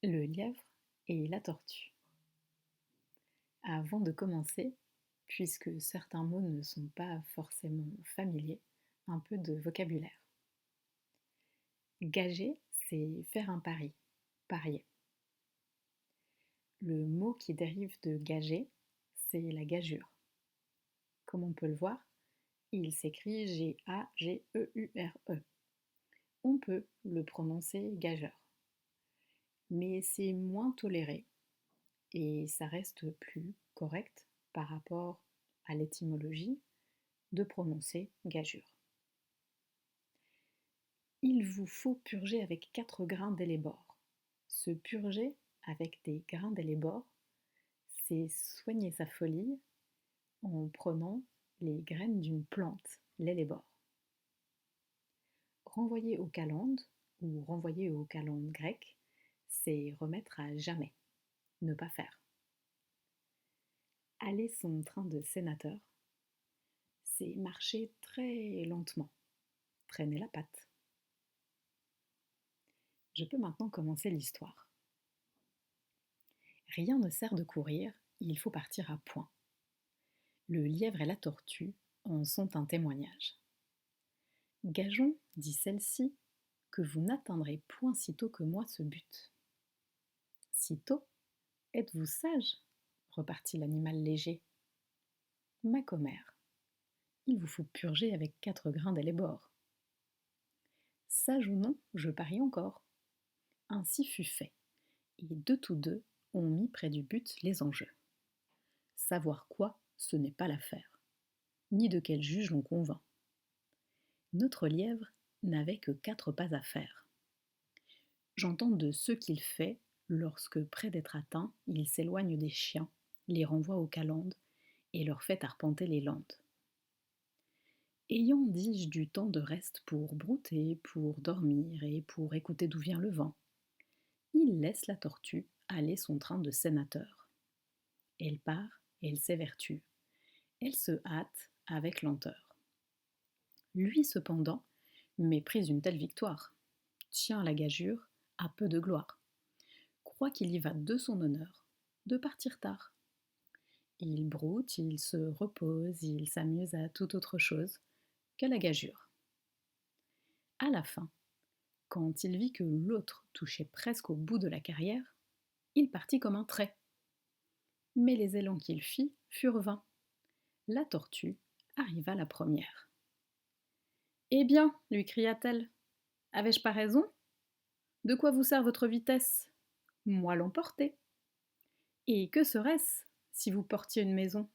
Le lièvre et la tortue. Avant de commencer, puisque certains mots ne sont pas forcément familiers, un peu de vocabulaire. Gager, c'est faire un pari, parier. Le mot qui dérive de gager, c'est la gageure. Comme on peut le voir, il s'écrit G-A-G-E-U-R-E. On peut le prononcer gageur, mais c'est moins toléré et ça reste plus correct par rapport à l'étymologie de prononcer gageure. Il vous faut purger avec 4 grains d'ellébore. Se purger avec des grains d'ellébore, c'est soigner sa folie en prenant les graines d'une plante, l'ellébore. Renvoyer aux calendes ou renvoyer aux calendes grecques, c'est remettre à jamais, ne pas faire. Aller son train de sénateur, c'est marcher très lentement, traîner la patte. Je peux maintenant commencer l'histoire. Rien ne sert de courir, il faut partir à point. Le lièvre et la tortue en sont un témoignage. Gageons, dit celle-ci, que vous n'atteindrez point sitôt que moi ce but. Sitôt, êtes-vous sage repartit l'animal léger. Ma commère, il vous faut purger avec 4 grains d'ellébore. Sage ou non, je parie encore. Ainsi fut fait, et de tous deux, on mit près du but les enjeux. Savoir quoi, ce n'est pas l'affaire, ni de quel juge l'on convainc. Notre lièvre n'avait que 4 pas à faire. J'entends de ce qu'il fait lorsque, près d'être atteint, il s'éloigne des chiens, les renvoie aux calendes et leur fait arpenter les landes. Ayant, dis-je, du temps de reste pour brouter, pour dormir et pour écouter d'où vient le vent, il laisse la tortue aller son train de sénateur. Elle part, elle s'évertue. Elle se hâte avec lenteur. Lui, cependant, méprise une telle victoire, tient la gageure à peu de gloire, croit qu'il y va de son honneur de partir tard. Il broute, il se repose, il s'amuse à toute autre chose qu'à la gageure. À la fin, quand il vit que l'autre touchait presque au bout de la carrière, il partit comme un trait. Mais les élans qu'il fit furent vains. La tortue arriva la première. Eh bien, lui cria-t-elle, avais-je pas raison? De quoi vous sert votre vitesse? Moi l'emporter. Et que serait-ce si vous portiez une maison?